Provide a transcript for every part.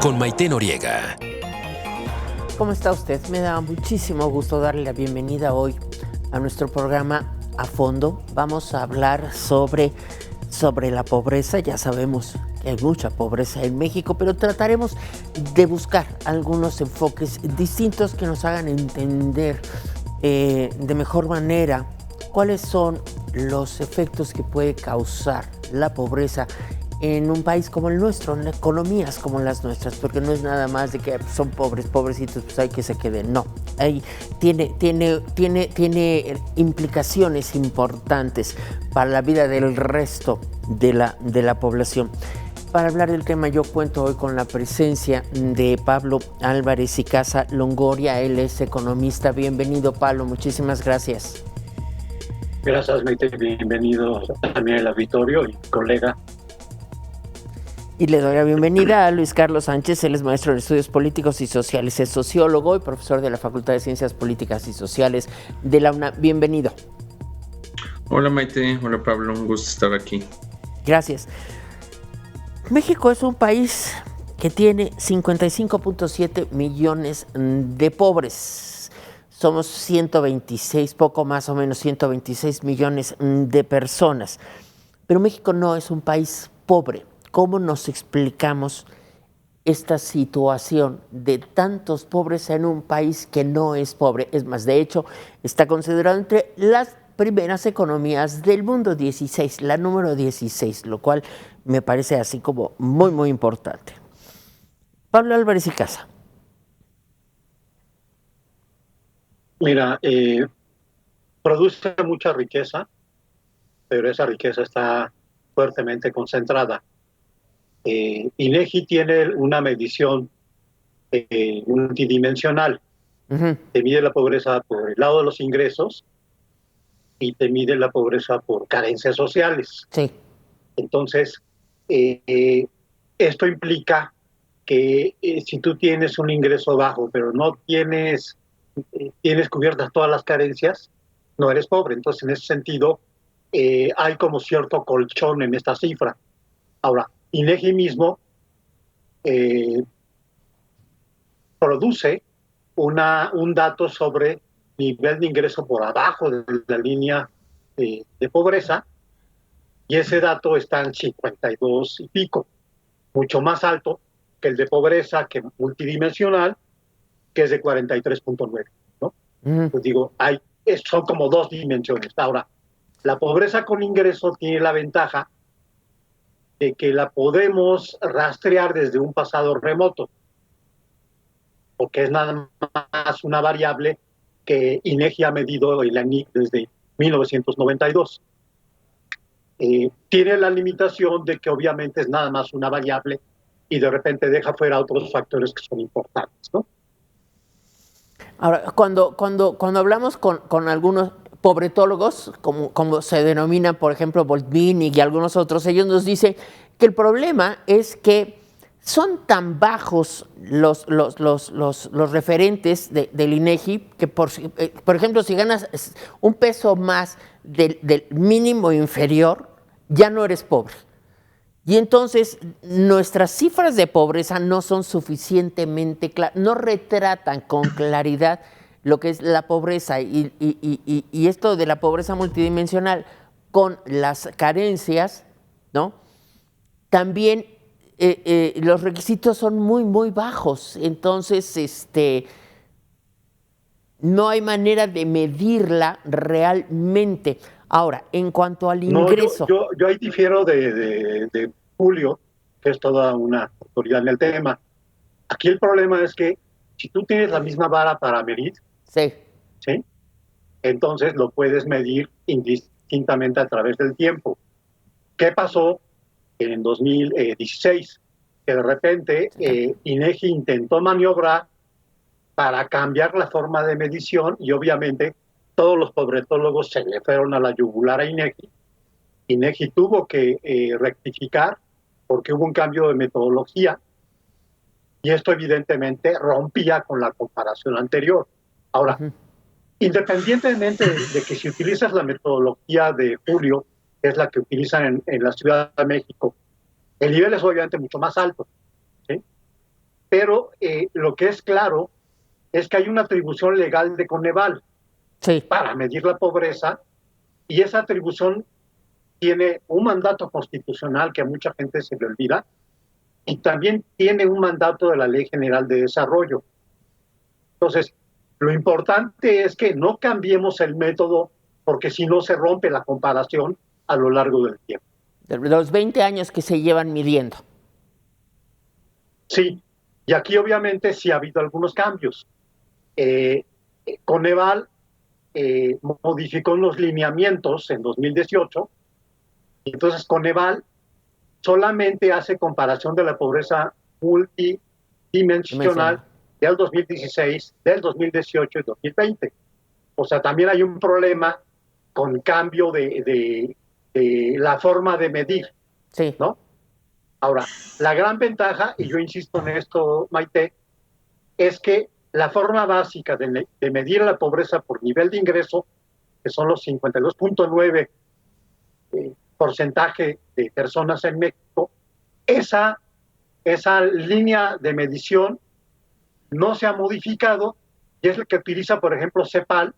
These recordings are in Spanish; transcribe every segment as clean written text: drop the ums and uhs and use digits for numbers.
con Maite Noriega. ¿Cómo está usted? Me da muchísimo gusto darle la bienvenida hoy a nuestro programa A Fondo. Vamos a hablar sobre la pobreza. Ya sabemos que hay mucha pobreza en México, pero trataremos de buscar algunos enfoques distintos que nos hagan entender de mejor manera cuáles son los efectos que puede causar la pobreza en un país como el nuestro, en economías como las nuestras, porque no es nada más de que son pobres, pobrecitos, pues hay que se queden. No, ahí tiene implicaciones importantes para la vida del resto de la población. Para hablar del tema, yo cuento hoy con la presencia de Pablo Álvarez y Casa Longoria. Él es economista. Bienvenido, Pablo. Muchísimas gracias. Gracias, Maite. Bienvenido también al auditorio y colega. Y le doy la bienvenida a Luis Carlos Sánchez. Él es maestro en estudios políticos y sociales, es sociólogo y profesor de la Facultad de Ciencias Políticas y Sociales de la UNAM. Bienvenido. Hola Maite, hola Pablo, un gusto estar aquí. Gracias. México es un país que tiene 55.7 millones de pobres. Somos 126, poco más o menos 126 millones de personas. Pero México no es un país pobre. ¿Cómo nos explicamos esta situación de tantos pobres en un país que no es pobre? Es más, de hecho, está considerado entre las primeras economías del mundo, 16, la número 16, lo cual me parece así como muy, muy importante. Pablo Álvarez y Casa. Mira, produce mucha riqueza, pero esa riqueza está fuertemente concentrada. INEGI tiene una medición multidimensional. Te mide la pobreza por el lado de los ingresos y te mide la pobreza por carencias sociales. Sí. Entonces, esto implica que si tú tienes un ingreso bajo, pero no tienes cubiertas todas las carencias, no eres pobre. Entonces, en ese sentido, hay como cierto colchón en esta cifra. Ahora, INEGI mismo produce un dato sobre nivel de ingreso por abajo de la línea de pobreza, y ese dato está en 52 y pico, mucho más alto que el de pobreza, que multidimensional, que es de 43.9, ¿no? Pues digo, son como dos dimensiones. Ahora, la pobreza con ingreso tiene la ventaja de que la podemos rastrear desde un pasado remoto, porque es nada más una variable que INEGI ha medido y la NIC desde 1992. Tiene la limitación de que obviamente es nada más una variable y de repente deja fuera otros factores que son importantes, ¿no? Ahora, cuando hablamos con algunos pobretólogos, como se denominan, por ejemplo, Boltbini y algunos otros, ellos nos dicen que el problema es que son tan bajos los referentes del INEGI que, por ejemplo, si ganas un peso más del mínimo inferior, ya no eres pobre. Y entonces nuestras cifras de pobreza no son suficientemente claras, no retratan con claridad lo que es la pobreza y esto de la pobreza multidimensional con las carencias, ¿no? También los requisitos son muy, muy bajos, entonces no hay manera de medirla realmente. Ahora, en cuanto al ingreso... No, yo ahí difiero de Julio, que es toda una autoridad en el tema. Aquí el problema es que si tú tienes la misma vara para medir, sí, entonces lo puedes medir indistintamente a través del tiempo. ¿Qué pasó en 2016? Que de repente INEGI intentó maniobrar para cambiar la forma de medición y obviamente todos los pobretólogos se le fueron a la yugular a INEGI. INEGI tuvo que rectificar porque hubo un cambio de metodología y esto evidentemente rompía con la comparación anterior. Ahora, independientemente de que si utilizas la metodología de Julio, que es la que utilizan en la Ciudad de México, el nivel es obviamente mucho más alto, ¿sí? pero lo que es claro es que hay una atribución legal de Coneval para medir la pobreza, y esa atribución tiene un mandato constitucional que a mucha gente se le olvida, y también tiene un mandato de la Ley General de Desarrollo. Entonces, lo importante es que no cambiemos el método, porque si no se rompe la comparación a lo largo del tiempo. De los 20 años que se llevan midiendo. Sí, y aquí obviamente sí ha habido algunos cambios. Coneval modificó unos lineamientos en 2018, y entonces Coneval solamente hace comparación de la pobreza multidimensional del 2016, del 2018 y 2020. O sea, también hay un problema con cambio de la forma de medir, ¿no? Ahora, la gran ventaja, y yo insisto en esto, Maite, es que la forma básica de medir la pobreza por nivel de ingreso, que son los 52.9 porcentaje de personas en México, esa línea de medición no se ha modificado, y es el que utiliza, por ejemplo, CEPAL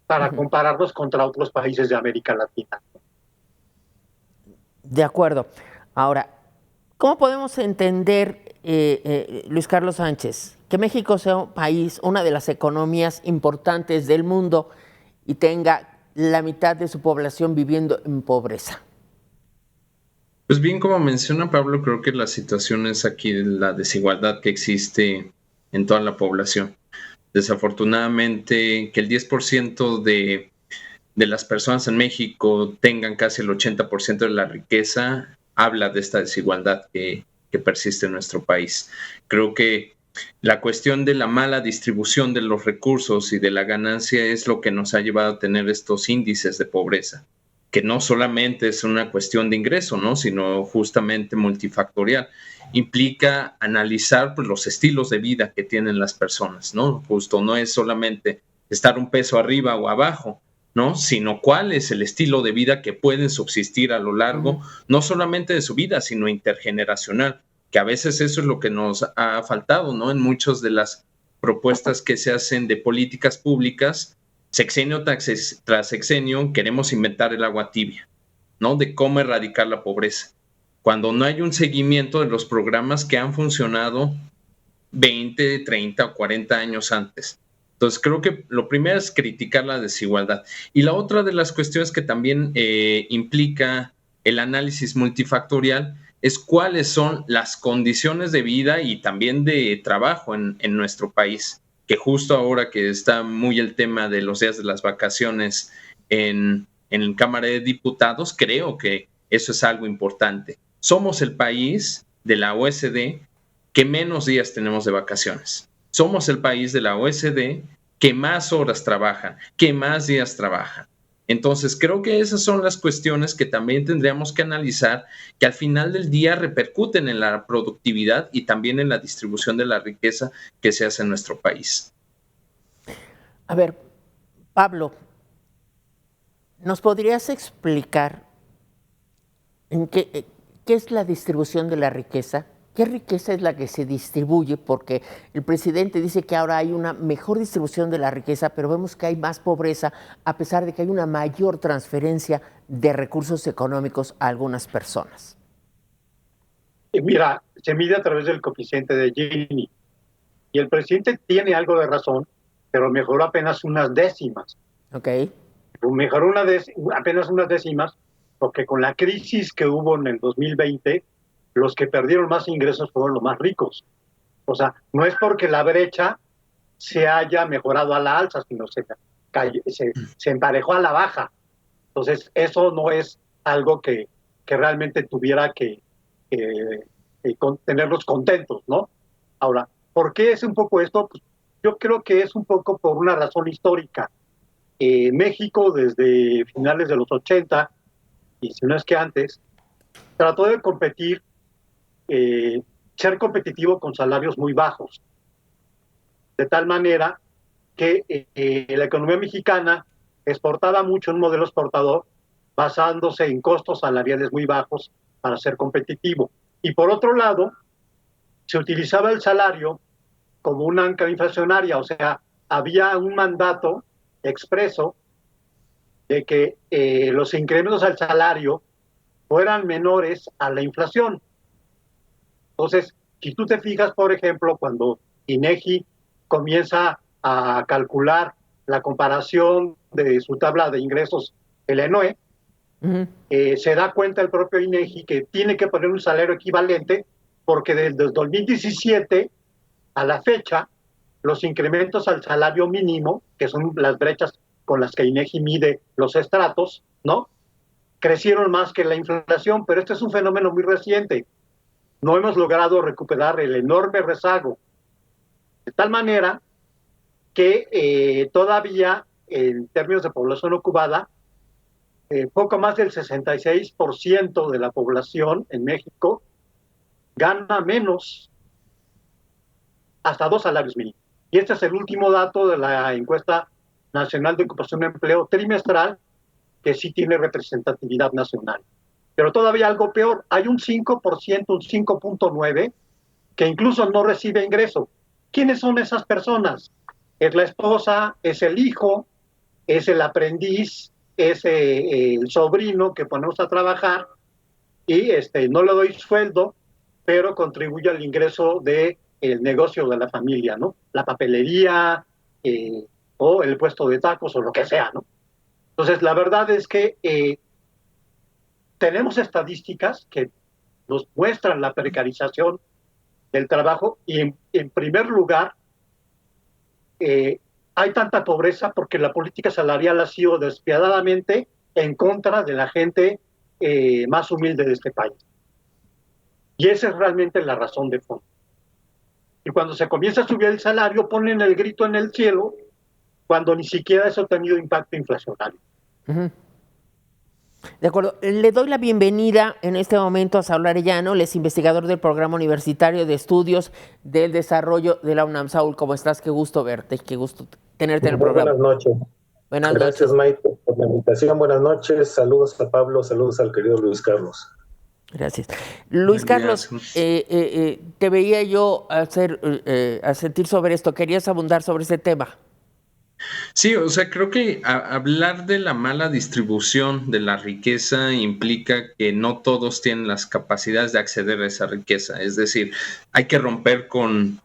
para compararnos contra otros países de América Latina. De acuerdo. Ahora, ¿cómo podemos entender, Luis Carlos Sánchez, que México sea un país, una de las economías importantes del mundo, y tenga la mitad de su población viviendo en pobreza? Pues bien, como menciona Pablo, creo que la situación es aquí la desigualdad que existe en toda la población. Desafortunadamente, que el 10% de las personas en México tengan casi el 80% de la riqueza, habla de esta desigualdad que persiste en nuestro país. Creo que la cuestión de la mala distribución de los recursos y de la ganancia es lo que nos ha llevado a tener estos índices de pobreza, que no solamente es una cuestión de ingreso, ¿no?, sino justamente multifactorial. Implica analizar, pues, los estilos de vida que tienen las personas, ¿no? Justo no es solamente estar un peso arriba o abajo, ¿no?, sino cuál es el estilo de vida que pueden subsistir a lo largo, no solamente de su vida, sino intergeneracional, que a veces eso es lo que nos ha faltado, ¿no?, en muchas de las propuestas que se hacen de políticas públicas. Sexenio tras sexenio queremos inventar el agua tibia, ¿no?, de cómo erradicar la pobreza, cuando no hay un seguimiento de los programas que han funcionado 20, 30 o 40 años antes. Entonces, creo que lo primero es criticar la desigualdad. Y la otra de las cuestiones que también implica el análisis multifactorial es cuáles son las condiciones de vida y también de trabajo en nuestro país, que justo ahora que está muy el tema de los días de las vacaciones en Cámara de Diputados, creo que eso es algo importante. Somos el país de la OECD que menos días tenemos de vacaciones. Somos el país de la OECD que más horas trabaja, que más días trabaja. Entonces, creo que esas son las cuestiones que también tendríamos que analizar, que al final del día repercuten en la productividad y también en la distribución de la riqueza que se hace en nuestro país. A ver, Pablo, ¿nos podrías explicar en qué es la distribución de la riqueza? ¿Qué riqueza es la que se distribuye? Porque el presidente dice que ahora hay una mejor distribución de la riqueza, pero vemos que hay más pobreza, a pesar de que hay una mayor transferencia de recursos económicos a algunas personas. Mira, se mide a través del coeficiente de Gini, y el presidente tiene algo de razón, pero mejoró apenas unas décimas. Ok. Mejoró apenas unas décimas, porque con la crisis que hubo en el 2020, los que perdieron más ingresos fueron los más ricos. O sea, no es porque la brecha se haya mejorado a la alza, sino se emparejó a la baja. Entonces, eso no es algo que realmente tuviera que tenerlos contentos, ¿no? Ahora, ¿por qué es un poco esto? Pues yo creo que es un poco por una razón histórica. México, desde finales de los 80, y si no es que antes, trató de competir, ser competitivo con salarios muy bajos, de tal manera que la economía mexicana exportaba mucho un modelo exportador basándose en costos salariales muy bajos para ser competitivo. Y por otro lado, se utilizaba el salario como una ancla inflacionaria, o sea, había un mandato expreso de que los incrementos al salario fueran menores a la inflación. Entonces, si tú te fijas, por ejemplo, cuando INEGI comienza a calcular la comparación de su tabla de ingresos, el ENOE, se da cuenta el propio INEGI que tiene que poner un salario equivalente porque desde 2017 a la fecha, los incrementos al salario mínimo, que son las brechas con las que INEGI mide los estratos, ¿no?, crecieron más que la inflación, pero este es un fenómeno muy reciente. No hemos logrado recuperar el enorme rezago, de tal manera que todavía, en términos de población ocupada, poco más del 66% de la población en México gana menos hasta 2 salarios mínimos. Y este es el último dato de la encuesta nacional de ocupación y empleo trimestral, que sí tiene representatividad nacional. Pero todavía algo peor, hay un 5%, un 5.9%, que incluso no recibe ingreso. ¿Quiénes son esas personas? Es la esposa, es el hijo, es el aprendiz, es el sobrino que ponemos a trabajar y no le doy sueldo, pero contribuye al ingreso del negocio de la familia, ¿no? La papelería o el puesto de tacos o lo que sea, ¿no? Entonces, la verdad es que tenemos estadísticas que nos muestran la precarización del trabajo y, en primer lugar, hay tanta pobreza porque la política salarial ha sido despiadadamente en contra de la gente más humilde de este país. Y esa es realmente la razón de fondo. Y cuando se comienza a subir el salario, ponen el grito en el cielo, cuando ni siquiera eso ha tenido impacto inflacionario. De acuerdo. Le doy la bienvenida en este momento a Saúl Arellano, él es investigador del Programa Universitario de Estudios del Desarrollo de la UNAM. Saúl, ¿cómo estás? Qué gusto verte, qué gusto tenerte en el programa. Buenas noches. noches. Gracias, Maite, por la invitación. Buenas noches. Saludos a Pablo, saludos al querido Luis Carlos. Gracias. Luis Carlos, te veía yo a sentir sobre esto. ¿Querías abundar sobre ese tema? Sí, o sea, creo que hablar de la mala distribución de la riqueza implica que no todos tienen las capacidades de acceder a esa riqueza. Es decir, hay que romper con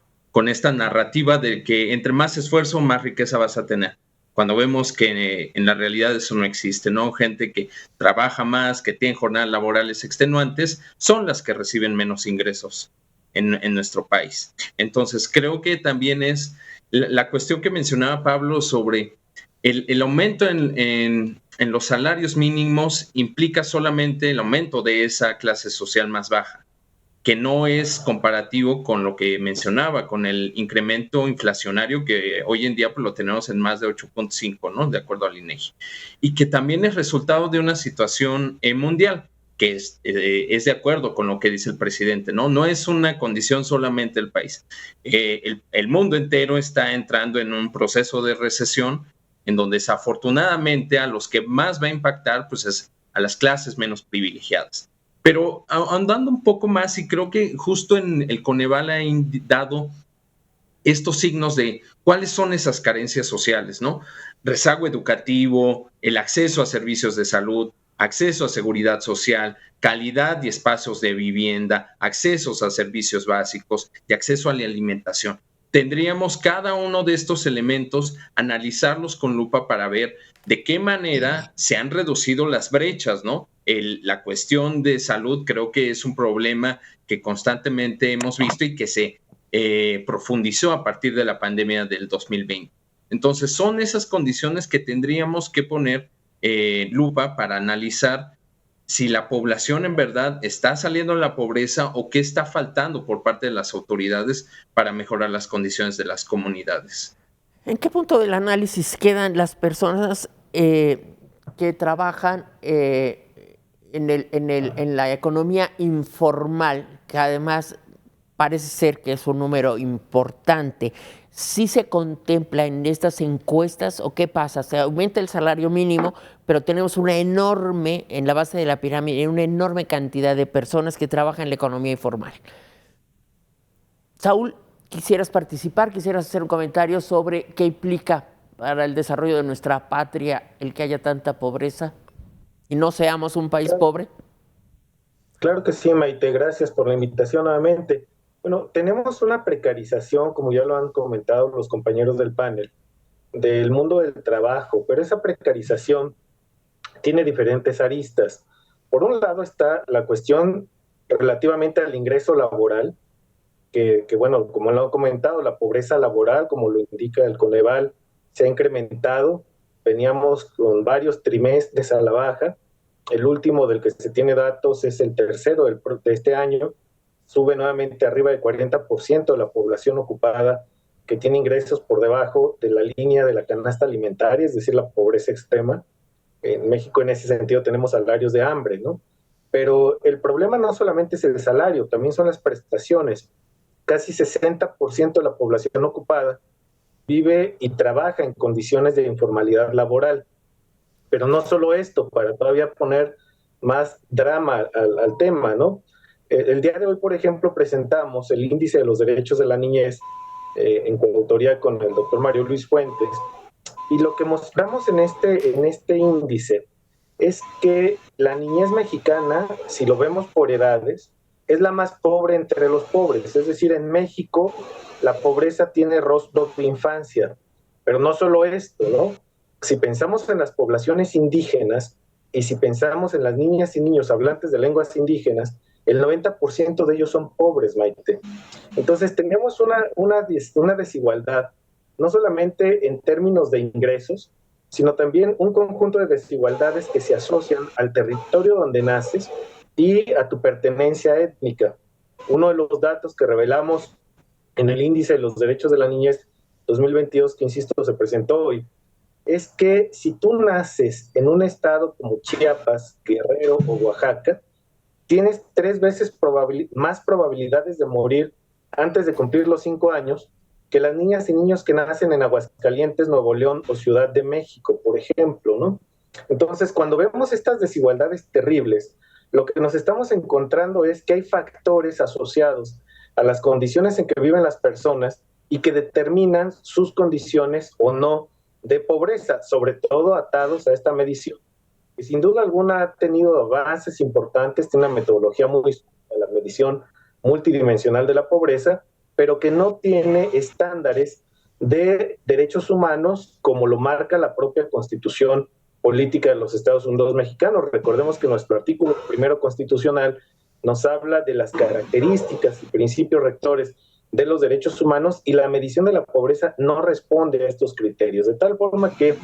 esta narrativa de que entre más esfuerzo, más riqueza vas a tener. Cuando vemos que en la realidad eso no existe, ¿no? Gente que trabaja más, que tiene jornadas laborales extenuantes, son las que reciben menos ingresos en nuestro país. Entonces, creo que también es la cuestión que mencionaba Pablo sobre el aumento en los salarios mínimos implica solamente el aumento de esa clase social más baja, que no es comparativo con lo que mencionaba, con el incremento inflacionario que hoy en día pues, lo tenemos en más de 8.5, ¿no? De acuerdo al INEGI. Y que también es resultado de una situación mundial, que es de acuerdo con lo que dice el presidente, ¿no? No es una condición solamente del país. El mundo entero está entrando en un proceso de recesión en donde desafortunadamente a los que más va a impactar pues es a las clases menos privilegiadas. Pero andando un poco más, y creo que justo en el Coneval ha dado estos signos de cuáles son esas carencias sociales, ¿no? Rezago educativo, el acceso a servicios de salud, acceso a seguridad social, calidad y espacios de vivienda, accesos a servicios básicos y acceso a la alimentación. Tendríamos cada uno de estos elementos, analizarlos con lupa para ver de qué manera se han reducido las brechas, ¿no? La cuestión de salud creo que es un problema que constantemente hemos visto y que se profundizó a partir de la pandemia del 2020. Entonces, son esas condiciones que tendríamos que poner lupa para analizar si la población en verdad está saliendo de la pobreza o qué está faltando por parte de las autoridades para mejorar las condiciones de las comunidades. ¿En qué punto del análisis quedan las personas que trabajan en la economía informal, que además parece ser que es un número importante? ¿Sí se contempla en estas encuestas o qué pasa? Se aumenta el salario mínimo, pero tenemos en la base de la pirámide, una enorme cantidad de personas que trabajan en la economía informal. Saúl, quisieras participar, quisieras hacer un comentario sobre qué implica para el desarrollo de nuestra patria el que haya tanta pobreza y no seamos un país pobre. Claro que sí, Maite, gracias por la invitación nuevamente. Bueno, tenemos una precarización, como ya lo han comentado los compañeros del panel, del mundo del trabajo, pero esa precarización tiene diferentes aristas. Por un lado está la cuestión relativamente al ingreso laboral, que bueno, como lo han comentado, la pobreza laboral, como lo indica el Coneval, se ha incrementado. Veníamos con varios trimestres a la baja. El último del que se tiene datos es el tercero de este año. Sube nuevamente arriba del 40% de la población ocupada que tiene ingresos por debajo de la línea de la canasta alimentaria, es decir, la pobreza extrema. En México, en ese sentido, tenemos salarios de hambre, ¿no? Pero el problema no solamente es el salario, también son las prestaciones. Casi 60% de la población ocupada vive y trabaja en condiciones de informalidad laboral. Pero no solo esto, para todavía poner más drama al tema, ¿no? El día de hoy, por ejemplo, presentamos el Índice de los Derechos de la Niñez en coautoría con el doctor Mario Luis Fuentes, y lo que mostramos en este índice es que la niñez mexicana, si lo vemos por edades, es la más pobre entre los pobres. Es decir, en México la pobreza tiene rostro de infancia. Pero no solo esto, ¿no? Si pensamos en las poblaciones indígenas y si pensamos en las niñas y niños hablantes de lenguas indígenas, el 90% de ellos son pobres, Maite. Entonces tenemos una desigualdad, no solamente en términos de ingresos, sino también un conjunto de desigualdades que se asocian al territorio donde naces y a tu pertenencia étnica. Uno de los datos que revelamos en el Índice de los Derechos de la Niñez 2022, que insisto, se presentó hoy, es que si tú naces en un estado como Chiapas, Guerrero o Oaxaca, tienes 3 veces más probabilidades de morir antes de cumplir los 5 años que las niñas y niños que nacen en Aguascalientes, Nuevo León o Ciudad de México, por ejemplo, ¿no? Entonces, cuando vemos estas desigualdades terribles, lo que nos estamos encontrando es que hay factores asociados a las condiciones en que viven las personas y que determinan sus condiciones o no de pobreza, sobre todo atados a esta medición, que sin duda alguna ha tenido avances importantes, tiene una metodología muy la medición multidimensional de la pobreza, pero que no tiene estándares de derechos humanos como lo marca la propia Constitución Política de los Estados Unidos Mexicanos. Recordemos que nuestro artículo primero constitucional nos habla de las características y principios rectores de los derechos humanos, y la medición de la pobreza no responde a estos criterios, de tal forma que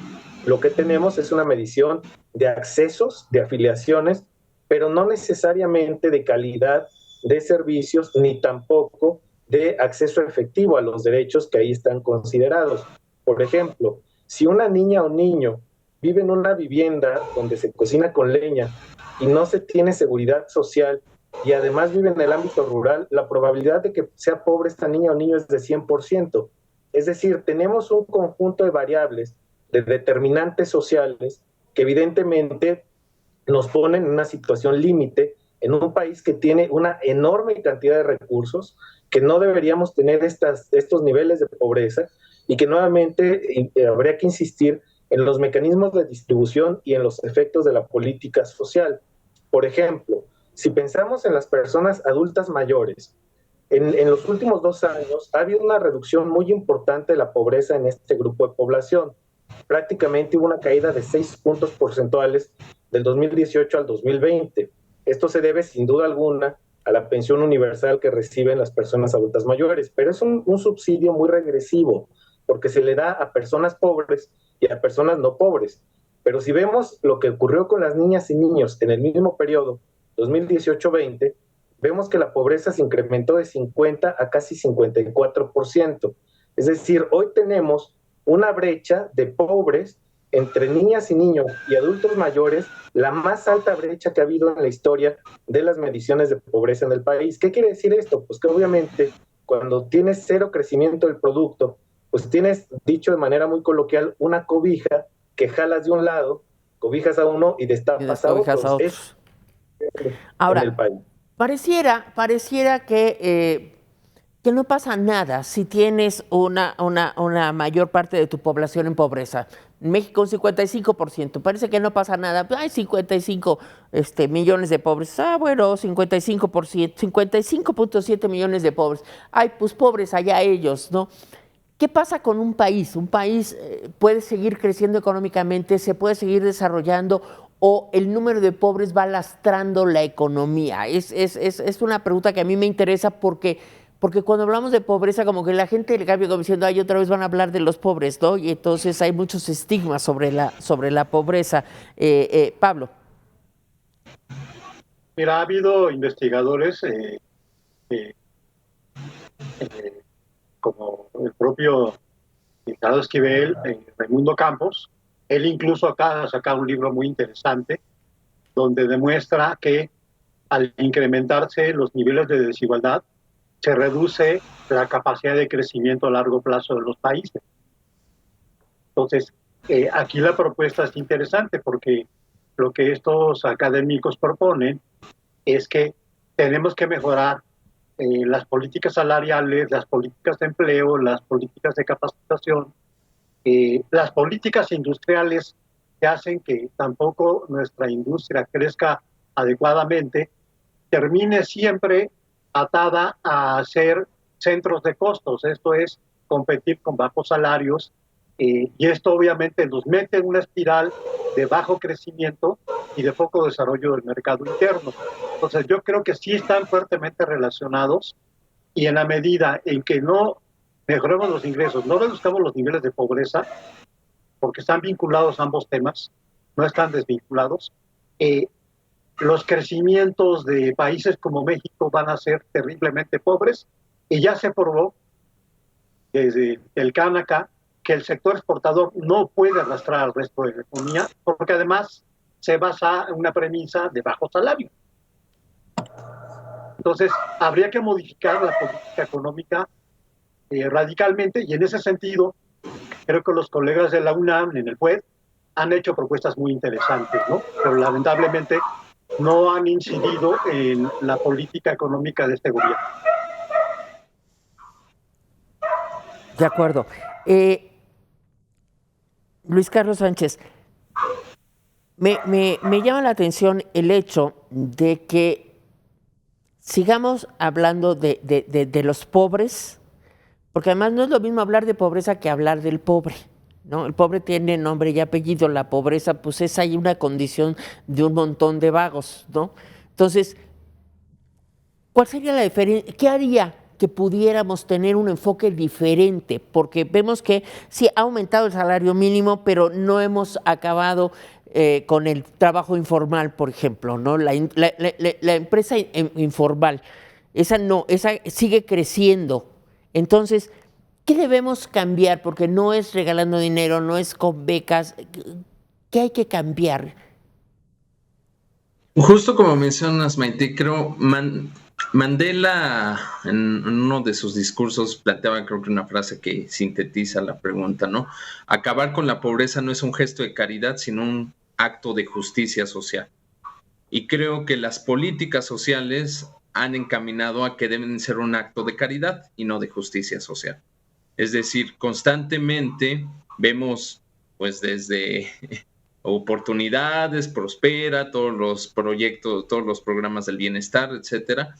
lo que tenemos es una medición de accesos, de afiliaciones, pero no necesariamente de calidad de servicios, ni tampoco de acceso efectivo a los derechos que ahí están considerados. Por ejemplo, si una niña o niño vive en una vivienda donde se cocina con leña y no se tiene seguridad social y además vive en el ámbito rural, la probabilidad de que sea pobre esta niña o niño es de 100%. Es decir, tenemos un conjunto de variables, de determinantes sociales, que evidentemente nos ponen en una situación límite en un país que tiene una enorme cantidad de recursos, que no deberíamos tener estos niveles de pobreza, y que nuevamente habría que insistir en los mecanismos de distribución y en los efectos de la política social. Por ejemplo, si pensamos en las personas adultas mayores, en los últimos 2 años ha habido una reducción muy importante de la pobreza en este grupo de población. Prácticamente hubo una caída de 6 puntos porcentuales del 2018 al 2020. Esto se debe sin duda alguna a la pensión universal que reciben las personas adultas mayores, pero es un subsidio muy regresivo, porque se le da a personas pobres y a personas no pobres. Pero si vemos lo que ocurrió con las niñas y niños en el mismo periodo, 2018-20, vemos que la pobreza se incrementó de 50 a casi 54%. Es decir, hoy tenemos una brecha de pobres entre niñas y niños y adultos mayores, la más alta brecha que ha habido en la historia de las mediciones de pobreza en el país. ¿Qué quiere decir esto? Pues que obviamente cuando tienes 0 crecimiento del producto, pues tienes, dicho de manera muy coloquial, una cobija que jalas de un lado, cobijas a uno y destapas a otros. Ahora, en el país. Pareciera que que no pasa nada si tienes una mayor parte de tu población en pobreza. En México un 55%, parece que no pasa nada. Hay 55 millones de pobres. Bueno, 55%, 55.7 millones de pobres. Ay, pues pobres allá ellos, ¿no? ¿Qué pasa con un país? Un país puede seguir creciendo económicamente, se puede seguir desarrollando, o el número de pobres va lastrando la economía. Es una pregunta que a mí me interesa porque cuando hablamos de pobreza, como que la gente le cambia como diciendo, ay, otra vez van a hablar de los pobres, ¿no? Y entonces hay muchos estigmas sobre la pobreza. Pablo. Mira, ha habido investigadores como el propio Ricardo Esquivel, Raimundo Campos. Él incluso acá ha sacado un libro muy interesante donde demuestra que al incrementarse los niveles de desigualdad, se reduce la capacidad de crecimiento a largo plazo de los países. Entonces, aquí la propuesta es interesante porque lo que estos académicos proponen es que tenemos que mejorar las políticas salariales, las políticas de empleo, las políticas de capacitación, las políticas industriales que hacen que tampoco nuestra industria crezca adecuadamente, termine siempre atada a ser centros de costos, esto es competir con bajos salarios, y esto obviamente nos mete en una espiral de bajo crecimiento y de poco desarrollo del mercado interno. Entonces yo creo que sí están fuertemente relacionados, y en la medida en que no mejoremos los ingresos, no reduzcamos los niveles de pobreza, porque están vinculados ambos temas, no están desvinculados, los crecimientos de países como México van a ser terriblemente pobres, y ya se probó desde el CAN acá que el sector exportador no puede arrastrar al resto de la economía, porque además se basa en una premisa de bajo salario. Entonces, habría que modificar la política económica radicalmente, y en ese sentido, creo que los colegas de la UNAM en el PUED han hecho propuestas muy interesantes, ¿no? Pero lamentablemente no han incidido en la política económica de este gobierno. De acuerdo. Luis Carlos Sánchez, me llama la atención el hecho de que sigamos hablando de los pobres, porque además no es lo mismo hablar de pobreza que hablar del pobre, ¿no? El pobre tiene nombre y apellido, la pobreza pues es ahí una condición de un montón de vagos, ¿no? Entonces, ¿cuál sería la diferencia? ¿Qué haría que pudiéramos tener un enfoque diferente? Porque vemos que sí ha aumentado el salario mínimo, pero no hemos acabado con el trabajo informal, por ejemplo, ¿no? La empresa informal, esa sigue creciendo. Entonces, ¿qué debemos cambiar? Porque no es regalando dinero, no es con becas. ¿Qué hay que cambiar? Justo como mencionas, Maite, creo Mandela en uno de sus discursos planteaba, creo que una frase que sintetiza la pregunta, ¿no? Acabar con la pobreza no es un gesto de caridad, sino un acto de justicia social. Y creo que las políticas sociales han encaminado a que deben ser un acto de caridad y no de justicia social. Es decir, constantemente vemos, pues desde oportunidades, Prospera, todos los proyectos, todos los programas del bienestar, etcétera,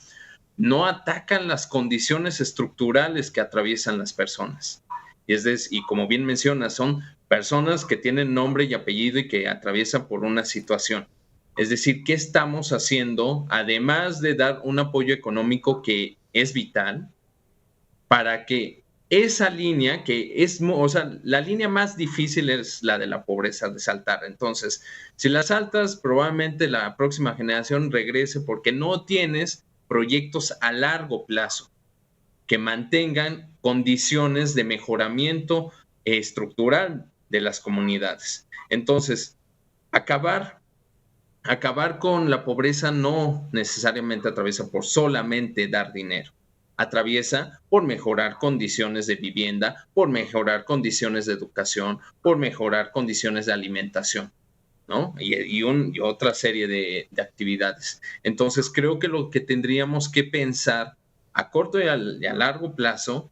no atacan las condiciones estructurales que atraviesan las personas. Y como bien mencionas, son personas que tienen nombre y apellido y que atraviesan por una situación. Es decir, ¿qué estamos haciendo, además de dar un apoyo económico que es vital, para que esa línea, que es, o sea, la línea más difícil es la de la pobreza, de saltar? Entonces, si la saltas, probablemente la próxima generación regrese porque no tienes proyectos a largo plazo que mantengan condiciones de mejoramiento estructural de las comunidades. Entonces, acabar con la pobreza no necesariamente atraviesa por solamente dar dinero. Atraviesa por mejorar condiciones de vivienda, por mejorar condiciones de educación, por mejorar condiciones de alimentación, ¿no? Y otra serie de actividades. Entonces, creo que lo que tendríamos que pensar a corto y a largo plazo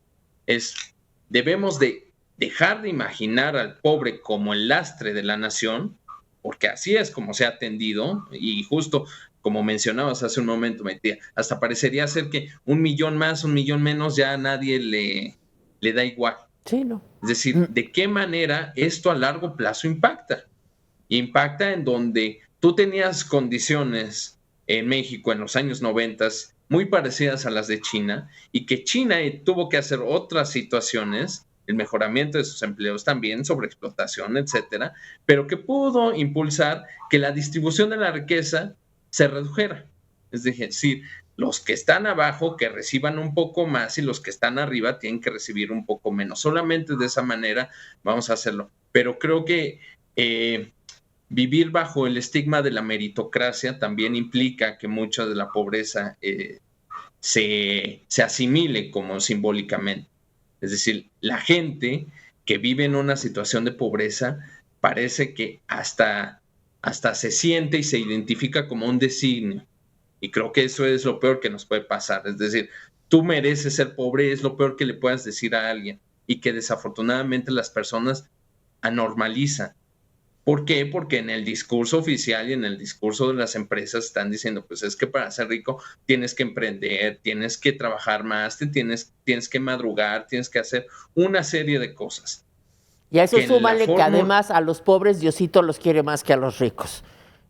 debemos de dejar de imaginar al pobre como el lastre de la nación, porque así es como se ha atendido, y justo como mencionabas hace un momento, Maite, hasta parecería ser que 1 millón más, 1 millón menos, ya a nadie le da igual. Sí, ¿no? Es decir, ¿de qué manera esto a largo plazo impacta? Impacta en donde tú tenías condiciones en México en los años 90 muy parecidas a las de China, y que China tuvo que hacer otras situaciones, el mejoramiento de sus empleos también, sobreexplotación, etcétera, pero que pudo impulsar que la distribución de la riqueza se redujera. Es decir, los que están abajo que reciban un poco más y los que están arriba tienen que recibir un poco menos. Solamente de esa manera vamos a hacerlo. Pero creo que vivir bajo el estigma de la meritocracia también implica que mucha de la pobreza se asimile como simbólicamente. Es decir, la gente que vive en una situación de pobreza parece que hasta se siente y se identifica como un designio. Y creo que eso es lo peor que nos puede pasar. Es decir, tú mereces ser pobre, es lo peor que le puedas decir a alguien, y que desafortunadamente las personas anormalizan. ¿Por qué? Porque en el discurso oficial y en el discurso de las empresas están diciendo, pues es que para ser rico tienes que emprender, tienes que trabajar más, tienes que madrugar, tienes que hacer una serie de cosas. Y a eso súmale que además a los pobres Diosito los quiere más que a los ricos.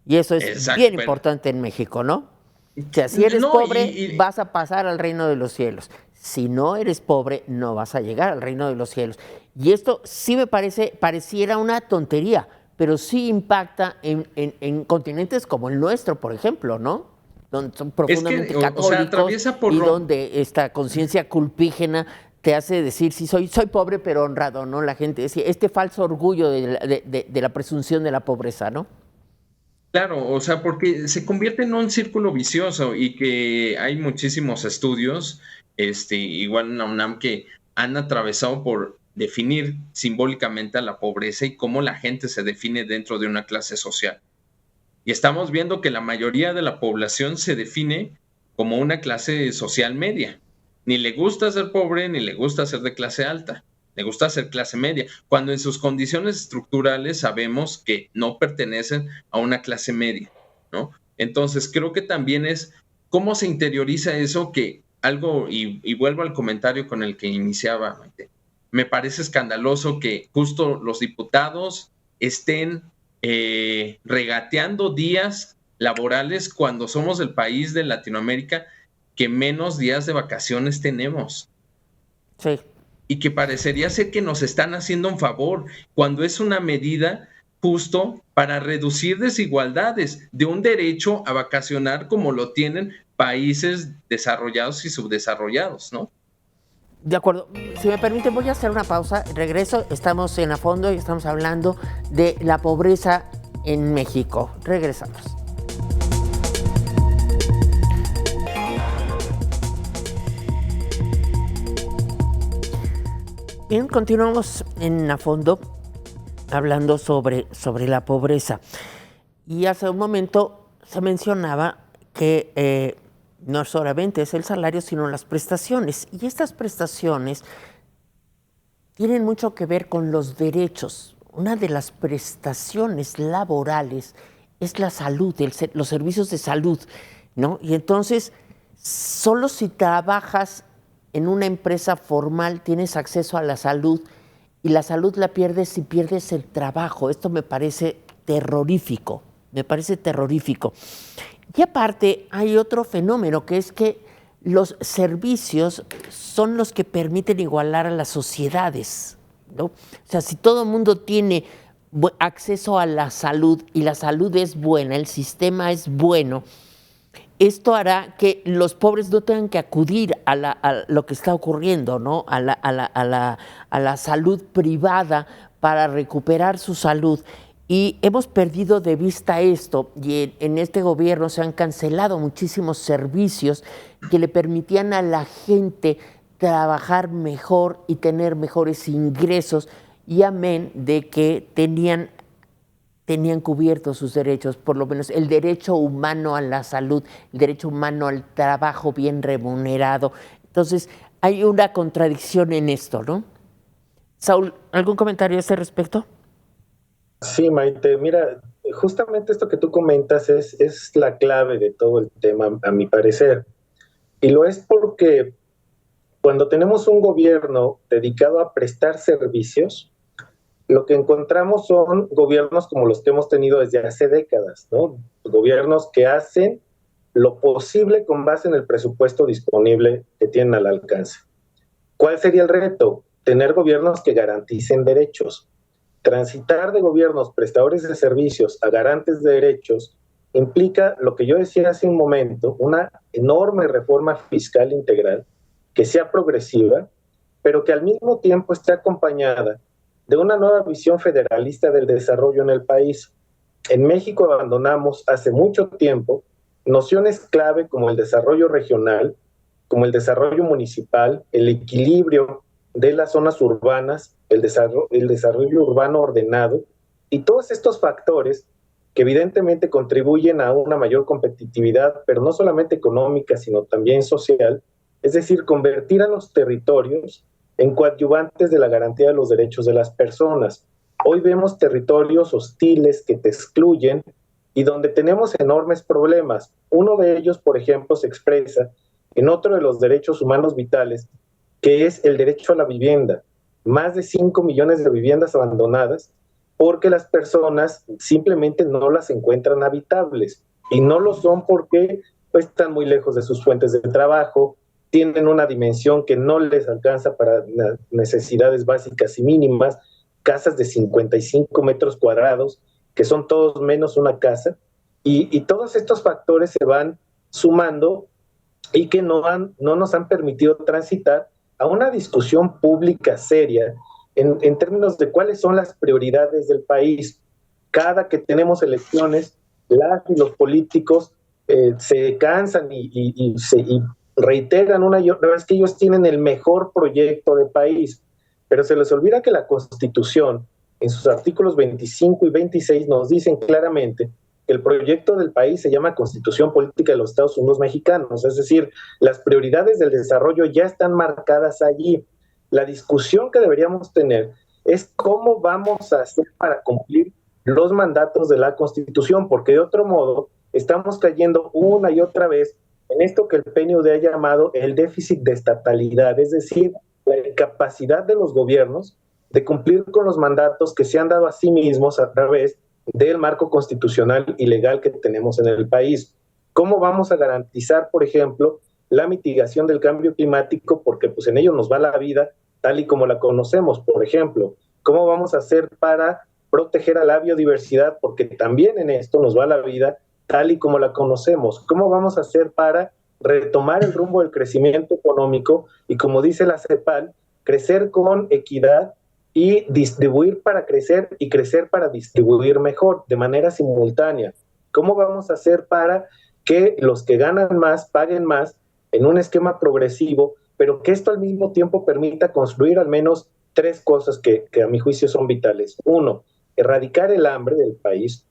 Y eso es bien importante en México, ¿no? O sea, si eres pobre, vas a pasar al reino de los cielos. Si no eres pobre, no vas a llegar al reino de los cielos. Y esto sí me pareciera una tontería, pero sí impacta en continentes como el nuestro, por ejemplo, ¿no? Donde son profundamente católicos, y donde esta conciencia culpígena te hace decir, sí, soy pobre pero honrado, ¿no? La gente decía, este falso orgullo de la presunción de la pobreza, ¿no? Claro, o sea, porque se convierte en un círculo vicioso, y que hay muchísimos estudios, igual en la UNAM, que han atravesado por definir simbólicamente a la pobreza y cómo la gente se define dentro de una clase social. Y estamos viendo que la mayoría de la población se define como una clase social media. Ni le gusta ser pobre, ni le gusta ser de clase alta. Le gusta ser clase media, cuando en sus condiciones estructurales sabemos que no pertenecen a una clase media, ¿no? Entonces, creo que también es cómo se interioriza eso, que algo, y vuelvo al comentario con el que iniciaba, me parece escandaloso que justo los diputados estén regateando días laborales cuando somos el país de Latinoamérica que menos días de vacaciones tenemos. Sí. Y que parecería ser que nos están haciendo un favor, cuando es una medida justo para reducir desigualdades de un derecho a vacacionar como lo tienen países desarrollados y subdesarrollados, ¿no? De acuerdo. Si me permite, voy a hacer una pausa. Regreso. Estamos en A Fondo y estamos hablando de la pobreza en México. Regresamos. Bien, continuamos en A Fondo hablando sobre la pobreza. Y hace un momento se mencionaba que no solamente es el salario, sino las prestaciones. Y estas prestaciones tienen mucho que ver con los derechos. Una de las prestaciones laborales es la salud, los servicios de salud, ¿no? Y entonces, solo si trabajas en una empresa formal tienes acceso a la salud, y la salud la pierdes si pierdes el trabajo. Esto me parece terrorífico, Y aparte hay otro fenómeno, que es que los servicios son los que permiten igualar a las sociedades, ¿no? O sea, si todo el mundo tiene acceso a la salud y la salud es buena, el sistema es bueno, esto hará que los pobres no tengan que acudir a lo que está ocurriendo, ¿no? A la salud privada para recuperar su salud. Y hemos perdido de vista esto, y en este gobierno se han cancelado muchísimos servicios que le permitían a la gente trabajar mejor y tener mejores ingresos, y amén de que tenían cubiertos sus derechos, por lo menos el derecho humano a la salud, el derecho humano al trabajo bien remunerado. Entonces, hay una contradicción en esto, ¿no? Saúl, ¿algún comentario a este respecto? Sí, Maite, mira, justamente esto que tú comentas es la clave de todo el tema, a mi parecer. Y lo es porque cuando tenemos un gobierno dedicado a prestar servicios, lo que encontramos son gobiernos como los que hemos tenido desde hace décadas, ¿no? Gobiernos que hacen lo posible con base en el presupuesto disponible que tienen al alcance. ¿Cuál sería el reto? Tener gobiernos que garanticen derechos. Transitar de gobiernos prestadores de servicios a garantes de derechos implica lo que yo decía hace un momento, una enorme reforma fiscal integral que sea progresiva, pero que al mismo tiempo esté acompañada de una nueva visión federalista del desarrollo en el país. En México abandonamos hace mucho tiempo nociones clave como el desarrollo regional, como el desarrollo municipal, el equilibrio de las zonas urbanas, el desarrollo urbano ordenado, y todos estos factores que evidentemente contribuyen a una mayor competitividad, pero no solamente económica, sino también social, es decir, convertir a los territorios en coadyuvantes de la garantía de los derechos de las personas. Hoy vemos territorios hostiles que te excluyen y donde tenemos enormes problemas. Uno de ellos, por ejemplo, se expresa en otro de los derechos humanos vitales, que es el derecho a la vivienda. Más de 5 millones de viviendas abandonadas porque las personas simplemente no las encuentran habitables. Y no lo son porque pues, están muy lejos de sus fuentes de trabajo, tienen una dimensión que no les alcanza para necesidades básicas y mínimas, casas de 55 metros cuadrados, que son todos menos una casa, y todos estos factores se van sumando y que no nos han permitido transitar a una discusión pública seria en términos de cuáles son las prioridades del país. Cada que tenemos elecciones, las y los políticos se cansan y reiteran una y otra vez que ellos tienen el mejor proyecto de país, pero se les olvida que la Constitución, en sus artículos 25 y 26, nos dicen claramente que el proyecto del país se llama Constitución Política de los Estados Unidos Mexicanos, es decir, las prioridades del desarrollo ya están marcadas allí. La discusión que deberíamos tener es cómo vamos a hacer para cumplir los mandatos de la Constitución, porque de otro modo estamos cayendo una y otra vez en esto que el PNUD ha llamado el déficit de estatalidad, es decir, la incapacidad de los gobiernos de cumplir con los mandatos que se han dado a sí mismos a través del marco constitucional y legal que tenemos en el país. ¿Cómo vamos a garantizar, por ejemplo, la mitigación del cambio climático? Porque pues en ello nos va la vida tal y como la conocemos, por ejemplo. ¿Cómo vamos a hacer para proteger a la biodiversidad? Porque también en esto nos va la vida tal y como la conocemos. ¿Cómo vamos a hacer para retomar el rumbo del crecimiento económico? Y como dice la CEPAL, crecer con equidad y distribuir para crecer y crecer para distribuir mejor, de manera simultánea. ¿Cómo vamos a hacer para que los que ganan más paguen más en un esquema progresivo, pero que esto al mismo tiempo permita construir al menos tres cosas que a mi juicio son vitales? Uno, erradicar el hambre del país.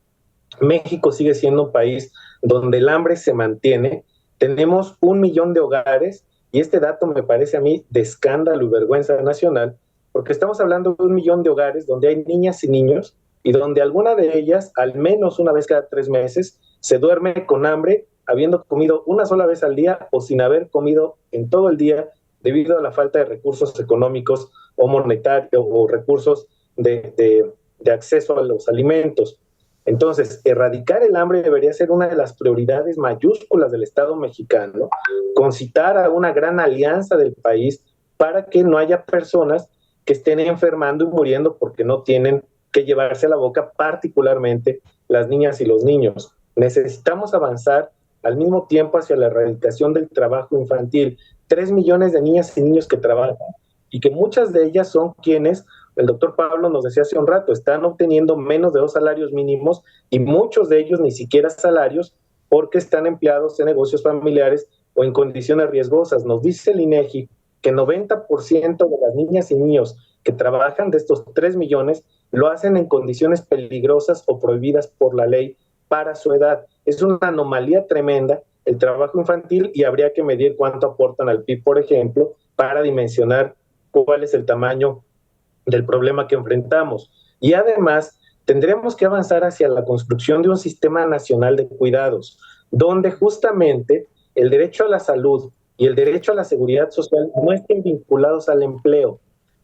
México sigue siendo un país donde el hambre se mantiene. Tenemos 1 millón de hogares, y este dato me parece a mí de escándalo y vergüenza nacional, porque estamos hablando de 1 millón de hogares donde hay niñas y niños, y donde alguna de ellas, al menos una vez cada 3 meses, se duerme con hambre, habiendo comido una sola vez al día o sin haber comido en todo el día debido a la falta de recursos económicos o monetarios o recursos de acceso a los alimentos. Entonces, erradicar el hambre debería ser una de las prioridades mayúsculas del Estado mexicano, concitar a una gran alianza del país para que no haya personas que estén enfermando y muriendo porque no tienen que llevarse a la boca, particularmente las niñas y los niños. Necesitamos avanzar al mismo tiempo hacia la erradicación del trabajo infantil. 3 millones de niñas y niños que trabajan y que muchas de ellas son quienes, el doctor Pablo nos decía hace un rato, están obteniendo menos de 2 salarios mínimos y muchos de ellos ni siquiera salarios porque están empleados en negocios familiares o en condiciones riesgosas. Nos dice el INEGI que 90% de las niñas y niños que trabajan, de estos 3 millones, lo hacen en condiciones peligrosas o prohibidas por la ley para su edad. Es una anomalía tremenda el trabajo infantil y habría que medir cuánto aportan al PIB, por ejemplo, para dimensionar cuál es el tamaño del problema que enfrentamos. Y además, tendremos que avanzar hacia la construcción de un sistema nacional de cuidados, donde justamente el derecho a la salud y el derecho a la seguridad social no estén vinculados al empleo,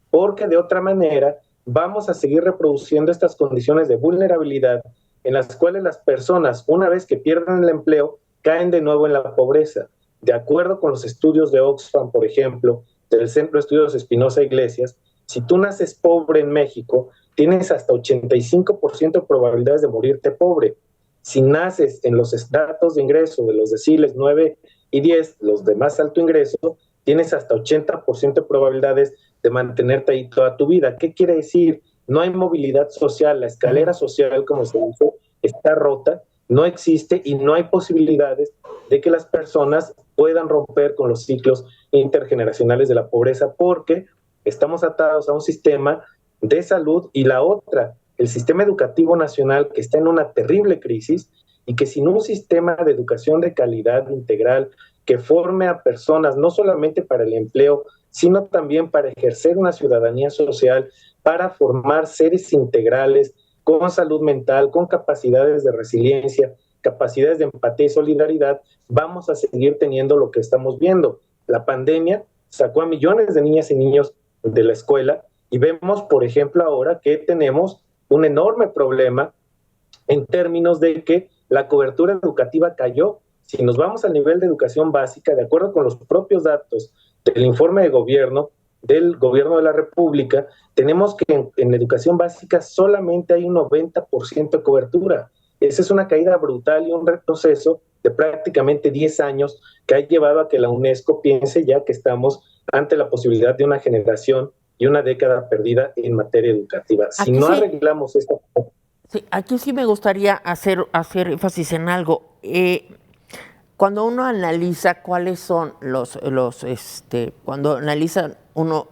porque de otra manera vamos a seguir reproduciendo estas condiciones de vulnerabilidad en las cuales las personas, una vez que pierden el empleo, caen de nuevo en la pobreza. De acuerdo con los estudios de Oxfam, por ejemplo, del Centro de Estudios Espinosa Iglesias, si tú naces pobre en México, tienes hasta 85% de probabilidades de morirte pobre. Si naces en los datos de ingreso de los deciles 9 y 10, los de más alto ingreso, tienes hasta 80% de probabilidades de mantenerte ahí toda tu vida. ¿Qué quiere decir? No hay movilidad social, la escalera social, como se dice, está rota, no existe y no hay posibilidades de que las personas puedan romper con los ciclos intergeneracionales de la pobreza, porque estamos atados a un sistema de salud y la otra, el sistema educativo nacional, que está en una terrible crisis y que sin un sistema de educación de calidad integral que forme a personas no solamente para el empleo, sino también para ejercer una ciudadanía social, para formar seres integrales con salud mental, con capacidades de resiliencia, capacidades de empatía y solidaridad, vamos a seguir teniendo lo que estamos viendo. La pandemia sacó a millones de niñas y niños de la escuela y vemos, por ejemplo, ahora que tenemos un enorme problema en términos de que la cobertura educativa cayó. Si nos vamos al nivel de educación básica, de acuerdo con los propios datos del informe de gobierno del Gobierno de la República, tenemos que en educación básica solamente hay un 90% de cobertura. Esa es una caída brutal y un retroceso de prácticamente 10 años que ha llevado a que la UNESCO piense ya que estamos ante la posibilidad de una generación y una década perdida en materia educativa. Si no arreglamos esto... Sí, aquí sí me gustaría hacer énfasis en algo. Cuando uno analiza cuáles son cuando analiza uno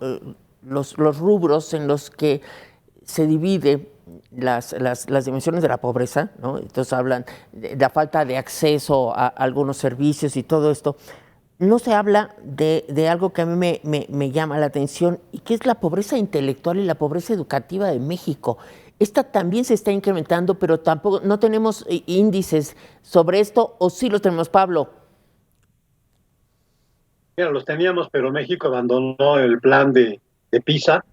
los rubros en los que se divide las dimensiones de la pobreza, ¿no? Entonces hablan de la falta de acceso a algunos servicios y todo esto. No se habla de algo que a mí me llama la atención, y que es la pobreza intelectual y la pobreza educativa de México. Esta también se está incrementando, pero tampoco, no tenemos índices sobre esto, ¿o sí los tenemos, Pablo? Mira, los teníamos, pero México abandonó el plan de PISA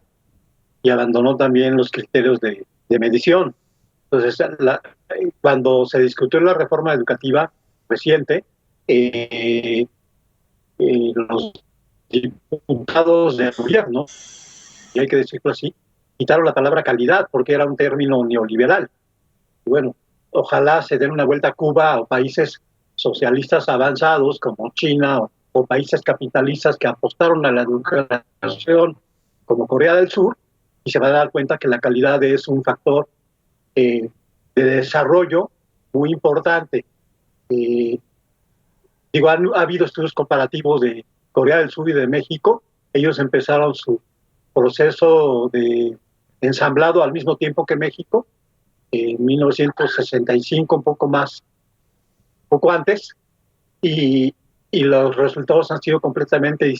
y abandonó también los criterios de medición. Entonces, cuando se discutió la reforma educativa reciente, los diputados del gobierno, y hay que decirlo así, quitaron la palabra calidad porque era un término neoliberal. Y bueno, ojalá se den una vuelta a Cuba o países socialistas avanzados como China o países capitalistas que apostaron a la educación como Corea del Sur, y se van a dar cuenta que la calidad es un factor de desarrollo muy importante. Ha habido estudios comparativos de Corea del Sur y de México. Ellos empezaron su proceso de ensamblado al mismo tiempo que México, en 1965, un poco antes, y los resultados han sido completamente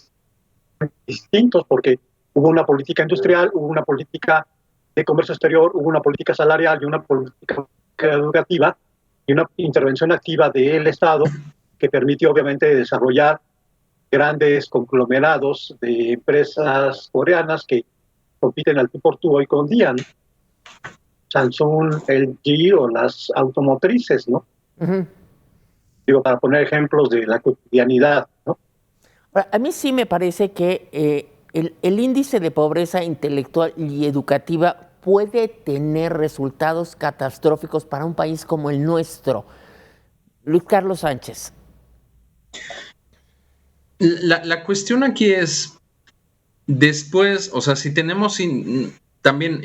distintos, porque hubo una política industrial, hubo una política de comercio exterior, hubo una política salarial y una política educativa y una intervención activa del Estado que permitió obviamente desarrollar grandes conglomerados de empresas coreanas que compiten al tú por tú hoy con día, ¿no? Samsung, LG o las automotrices, ¿no? Uh-huh. Digo, para poner ejemplos de la cotidianidad, ¿no? A mí sí me parece que el índice de pobreza intelectual y educativa puede tener resultados catastróficos para un país como el nuestro. Luis Carlos Sánchez. La cuestión aquí es, después, o sea, si tenemos, también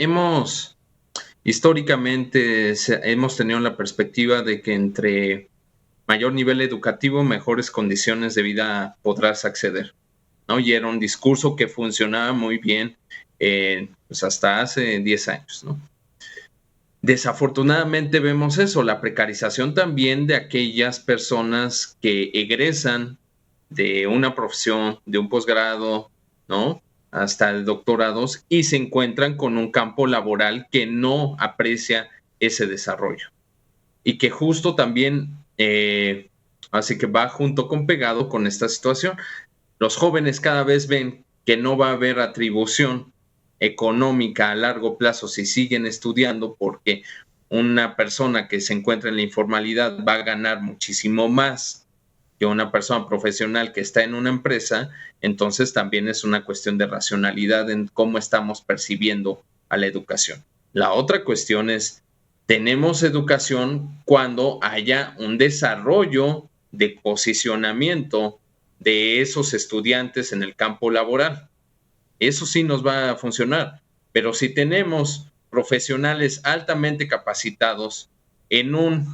históricamente hemos tenido la perspectiva de que entre mayor nivel educativo, mejores condiciones de vida podrás acceder, ¿no? Y era un discurso que funcionaba muy bien pues hasta hace 10 años, ¿no? desafortunadamente vemos eso, la precarización también de aquellas personas que egresan de una profesión, de un posgrado, ¿no? Hasta de doctorados, y se encuentran con un campo laboral que no aprecia ese desarrollo. Y que justo también, así que va junto con pegado con esta situación. Los jóvenes cada vez ven que no va a haber atribución económica a largo plazo si siguen estudiando, porque una persona que se encuentra en la informalidad va a ganar muchísimo más que una persona profesional que está en una empresa. Entonces también es una cuestión de racionalidad en cómo estamos percibiendo a la educación. La otra cuestión es, tenemos educación cuando haya un desarrollo de posicionamiento de esos estudiantes en el campo laboral. Eso sí nos va a funcionar, pero si tenemos profesionales altamente capacitados en un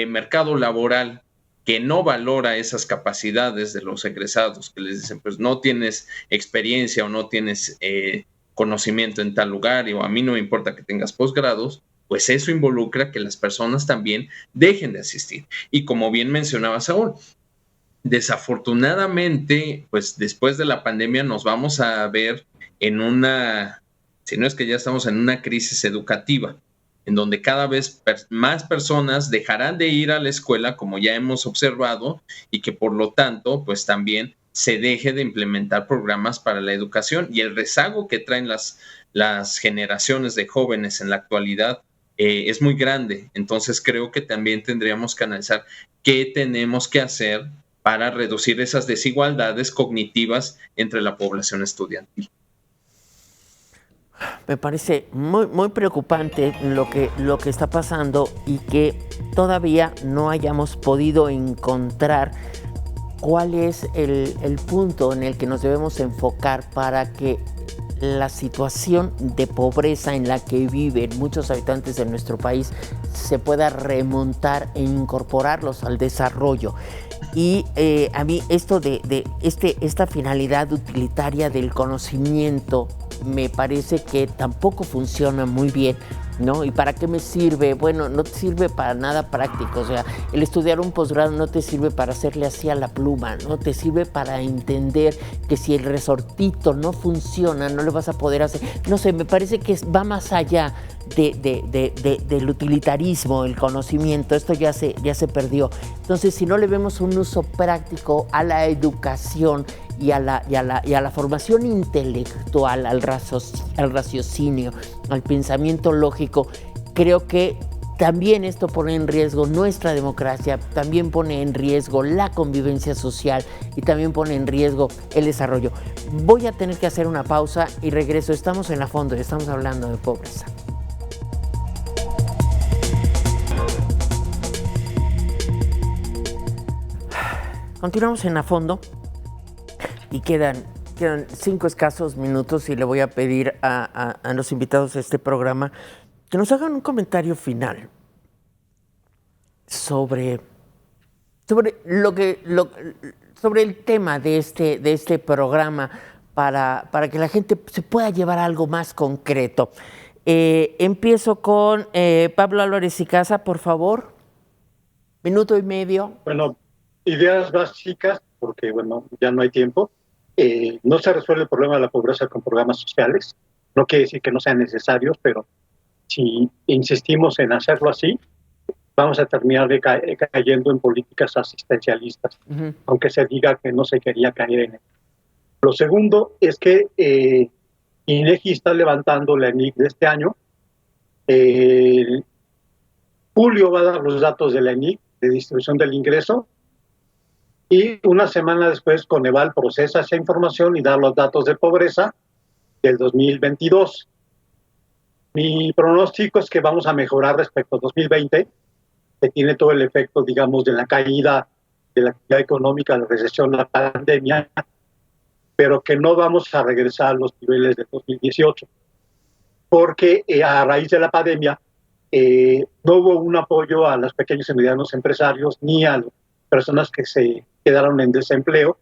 mercado laboral que no valora esas capacidades de los egresados, que les dicen, pues no tienes experiencia o no tienes conocimiento en tal lugar, o a mí no me importa que tengas posgrados, pues eso involucra que las personas también dejen de asistir. Y como bien mencionaba Saúl, desafortunadamente, pues después de la pandemia nos vamos a ver en una, si no es que ya estamos en una crisis educativa, en donde cada vez más personas dejarán de ir a la escuela, como ya hemos observado, y que por lo tanto, pues también se deje de implementar programas para la educación, y el rezago que traen las generaciones de jóvenes en la actualidad es muy grande. Entonces creo que también tendríamos que analizar qué tenemos que hacer para reducir esas desigualdades cognitivas entre la población estudiantil. Me parece muy, muy preocupante lo que está pasando, y que todavía no hayamos podido encontrar cuál es el punto en el que nos debemos enfocar para que la situación de pobreza en la que viven muchos habitantes de nuestro país se pueda remontar e incorporarlos al desarrollo. Y a mí esto de esta finalidad utilitaria del conocimiento me parece que tampoco funciona muy bien, ¿no? ¿Y para qué me sirve? Bueno, no te sirve para nada práctico. O sea, el estudiar un posgrado no te sirve para hacerle así a la pluma, no te sirve para entender que si el resortito no funciona, no le vas a poder hacer. No sé, me parece que va más allá del utilitarismo, el conocimiento. Esto ya se perdió. Entonces, si no le vemos un uso práctico a la educación y a la formación intelectual, al raciocinio, al pensamiento lógico, creo que también esto pone en riesgo nuestra democracia, también pone en riesgo la convivencia social y también pone en riesgo el desarrollo. Voy a tener que hacer una pausa y regreso. Estamos en A Fondo y estamos hablando de pobreza. Continuamos en A Fondo y quedan 5 escasos minutos, y le voy a pedir a los invitados de este programa que nos hagan un comentario final sobre el tema de este programa, para que la gente se pueda llevar algo más concreto. Empiezo con Pablo Álvarez y Casa, por favor. 1.5 minutos. Bueno, ideas básicas, porque bueno, ya no hay tiempo. No se resuelve el problema de la pobreza con programas sociales. No quiere decir que no sean necesarios, pero si insistimos en hacerlo así, vamos a terminar cayendo en políticas asistencialistas, aunque se diga que no se quería caer en ello. Lo segundo es que INEGI está levantando la ENIC de este año. Julio va a dar los datos de la ENIC de distribución del ingreso, y una semana después Coneval procesa esa información y da los datos de pobreza del 2022. Mi pronóstico es que vamos a mejorar respecto a 2020, que tiene todo el efecto, digamos, de la caída de la actividad económica, la recesión, la pandemia, pero que no vamos a regresar a los niveles de 2018, porque a raíz de la pandemia no hubo un apoyo a los pequeños y medianos empresarios ni a las personas que se quedaron en desempleo,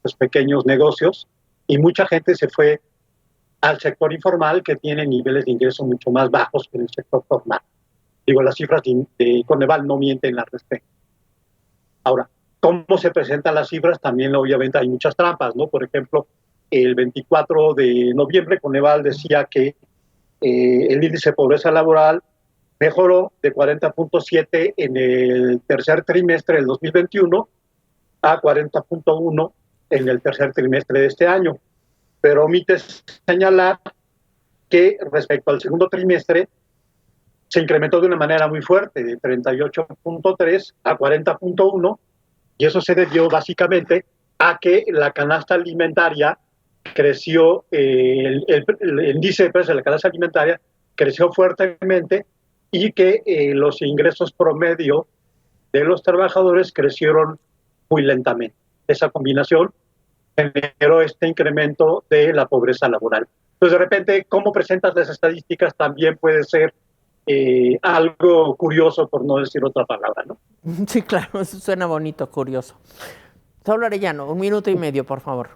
los pequeños negocios, y mucha gente se fue al sector informal, que tiene niveles de ingreso mucho más bajos que el sector formal. Digo, las cifras de Coneval no mienten al respecto. Ahora, ¿cómo se presentan las cifras? También obviamente hay muchas trampas, ¿no? Por ejemplo, el 24 de noviembre Coneval decía que el índice de pobreza laboral mejoró de 40.7 en el tercer trimestre del 2021 a 40.1 en el tercer trimestre de este año. Pero omite señalar que respecto al segundo trimestre se incrementó de una manera muy fuerte, de 38.3 a 40.1, y eso se debió básicamente a que la canasta alimentaria creció, el índice de precios de la canasta alimentaria creció fuertemente y que los ingresos promedio de los trabajadores crecieron muy lentamente. Esa combinación generó este incremento de la pobreza laboral. Entonces, de repente, cómo presentas las estadísticas también puede ser algo curioso, por no decir otra palabra, ¿no? Sí, claro, eso suena bonito, curioso. Saúl Arellano, 1 minuto y medio, por favor.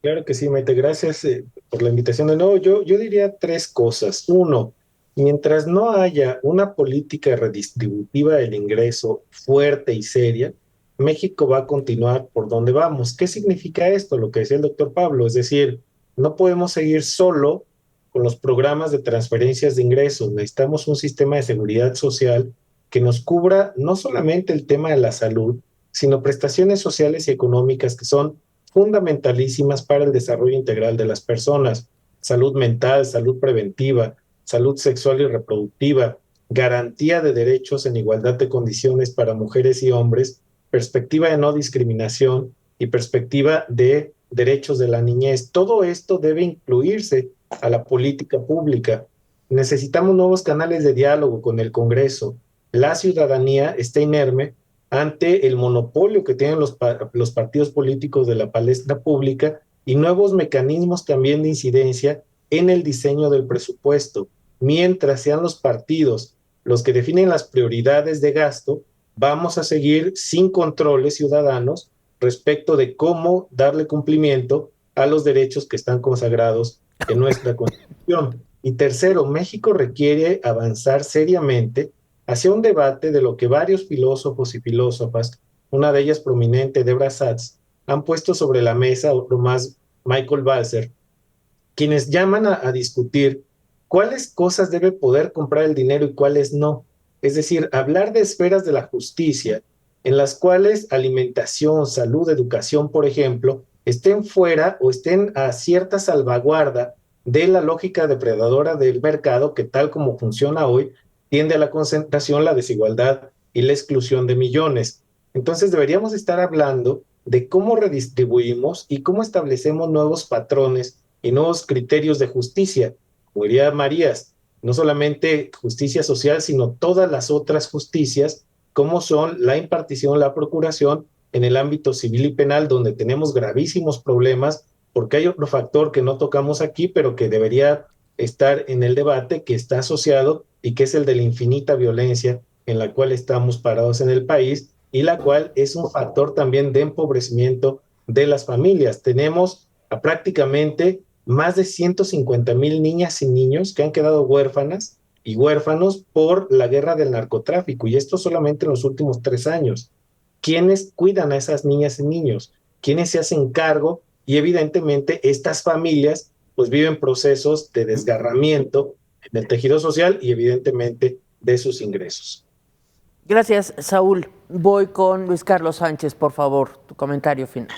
Claro que sí, Maite, gracias por la invitación de nuevo. Yo diría 3 cosas. 1, mientras no haya una política redistributiva del ingreso fuerte y seria, México va a continuar por donde vamos. ¿Qué significa esto? Lo que decía el doctor Pablo, es decir, no podemos seguir solo con los programas de transferencias de ingresos. Necesitamos un sistema de seguridad social que nos cubra no solamente el tema de la salud, sino prestaciones sociales y económicas que son fundamentalísimas para el desarrollo integral de las personas: salud mental, salud preventiva, salud sexual y reproductiva, garantía de derechos en igualdad de condiciones para mujeres y hombres, perspectiva de no discriminación y perspectiva de derechos de la niñez. Todo esto debe incluirse a la política pública. Necesitamos nuevos canales de diálogo con el Congreso. La ciudadanía está inerme ante el monopolio que tienen los partidos políticos de la palestra pública y nuevos mecanismos también de incidencia en el diseño del presupuesto. Mientras sean los partidos los que definen las prioridades de gasto, vamos a seguir sin controles ciudadanos respecto de cómo darle cumplimiento a los derechos que están consagrados en nuestra Constitución. Y tercero, México requiere avanzar seriamente hacia un debate de lo que varios filósofos y filósofas, una de ellas prominente, Debra Satz, han puesto sobre la mesa, otro más, Michael Balzer, quienes llaman a discutir cuáles cosas debe poder comprar el dinero y cuáles no. Es decir, hablar de esferas de la justicia en las cuales alimentación, salud, educación, por ejemplo, estén fuera o estén a cierta salvaguarda de la lógica depredadora del mercado que, tal como funciona hoy, tiende a la concentración, la desigualdad y la exclusión de millones. Entonces deberíamos estar hablando de cómo redistribuimos y cómo establecemos nuevos patrones y nuevos criterios de justicia. Como diría Marías, no solamente justicia social, sino todas las otras justicias, como son la impartición, la procuración en el ámbito civil y penal, donde tenemos gravísimos problemas, porque hay otro factor que no tocamos aquí, pero que debería estar en el debate, que está asociado y que es el de la infinita violencia en la cual estamos parados en el país y la cual es un factor también de empobrecimiento de las familias. Tenemos a prácticamente más de 150,000 niñas y niños que han quedado huérfanas y huérfanos por la guerra del narcotráfico, y esto solamente en los últimos 3 años. ¿Quiénes cuidan a esas niñas y niños? ¿Quiénes se hacen cargo? Y evidentemente estas familias pues viven procesos de desgarramiento del tejido social y evidentemente de sus ingresos. Gracias, Saúl. Voy con Luis Carlos Sánchez, por favor, tu comentario final.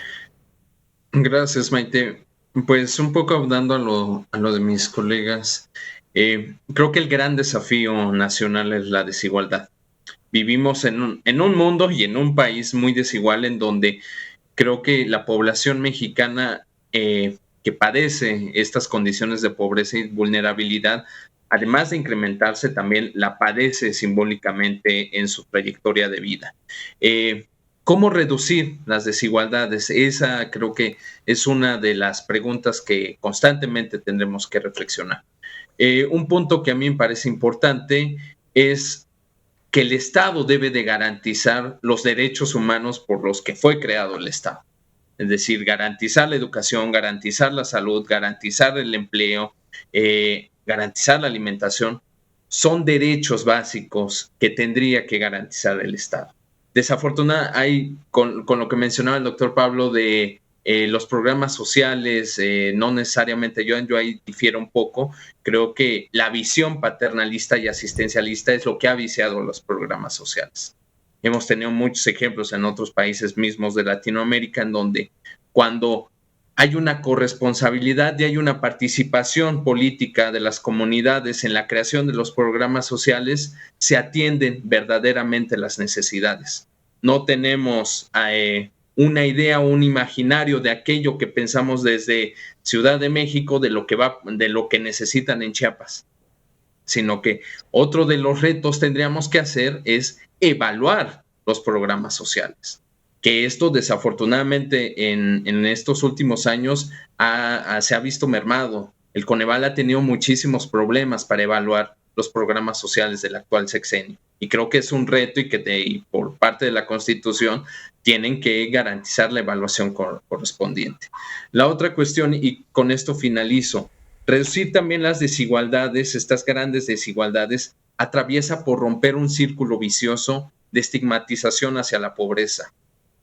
Gracias, Maite. Pues un poco abundando a lo de mis colegas, creo que el gran desafío nacional es la desigualdad. Vivimos en un mundo y en un país muy desigual, en donde creo que la población mexicana que padece estas condiciones de pobreza y vulnerabilidad, además de incrementarse, también la padece simbólicamente en su trayectoria de vida. ¿Cómo reducir las desigualdades? Esa creo que es una de las preguntas que constantemente tendremos que reflexionar. Un punto que a mí me parece importante es que el Estado debe de garantizar los derechos humanos por los que fue creado el Estado. Es decir, garantizar la educación, garantizar la salud, garantizar el empleo, garantizar la alimentación, son derechos básicos que tendría que garantizar el Estado. Desafortunadamente, hay, con lo que mencionaba el doctor Pablo de los programas sociales, no necesariamente, yo ahí difiero un poco. Creo que la visión paternalista y asistencialista es lo que ha viciado los programas sociales. Hemos tenido muchos ejemplos en otros países mismos de Latinoamérica en donde cuando hay una corresponsabilidad y hay una participación política de las comunidades en la creación de los programas sociales, se atienden verdaderamente las necesidades. No tenemos una idea o un imaginario de aquello que pensamos desde Ciudad de México de lo que necesitan en Chiapas, sino que otro de los retos tendríamos que hacer es evaluar los programas sociales, que esto desafortunadamente en estos últimos años se ha visto mermado. El Coneval ha tenido muchísimos problemas para evaluar los programas sociales del actual sexenio, y creo que es un reto y que por parte de la Constitución tienen que garantizar la evaluación correspondiente. La otra cuestión, y con esto finalizo, reducir también las desigualdades, estas grandes desigualdades, atraviesa por romper un círculo vicioso de estigmatización hacia la pobreza,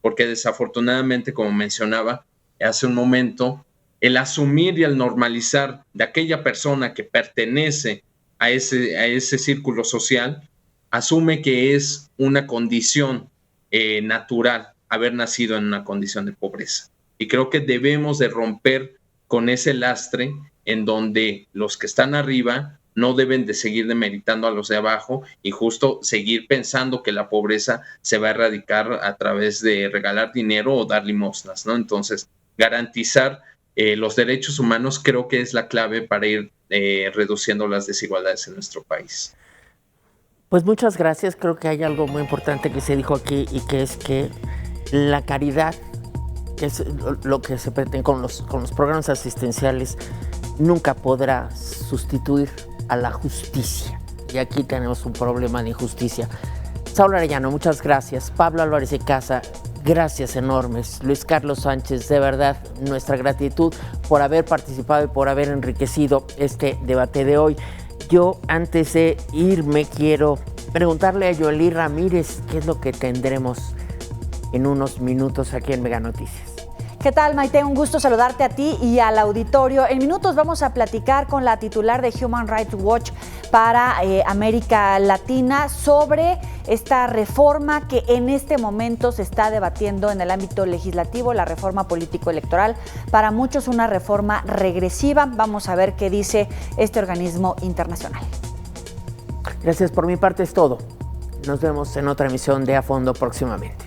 porque desafortunadamente, como mencionaba hace un momento, el asumir y el normalizar de aquella persona que pertenece a ese círculo social, asume que es una condición natural haber nacido en una condición de pobreza. Y creo que debemos de romper con ese lastre en donde los que están arriba no deben de seguir demeritando a los de abajo y justo seguir pensando que la pobreza se va a erradicar a través de regalar dinero o dar limosnas, ¿no? Entonces, garantizar los derechos humanos creo que es la clave para ir reduciendo las desigualdades en nuestro país. Pues muchas gracias. Creo que hay algo muy importante que se dijo aquí, y que es que la caridad, que es lo que se pretende con los programas asistenciales, nunca podrá sustituir a la justicia. Y aquí tenemos un problema de injusticia. Saúl Arellano, muchas gracias. Pablo Álvarez de Casa, gracias enormes. Luis Carlos Sánchez, de verdad, nuestra gratitud por haber participado y por haber enriquecido este debate de hoy. Yo, antes de irme, quiero preguntarle a Joely Ramírez qué es lo que tendremos en unos minutos aquí en Mega Noticias. ¿Qué tal, Maite? Un gusto saludarte a ti y al auditorio. En minutos vamos a platicar con la titular de Human Rights Watch para América Latina sobre esta reforma que en este momento se está debatiendo en el ámbito legislativo, la reforma político-electoral. Para muchos una reforma regresiva. Vamos a ver qué dice este organismo internacional. Gracias, por mi parte es todo. Nos vemos en otra emisión de A Fondo próximamente.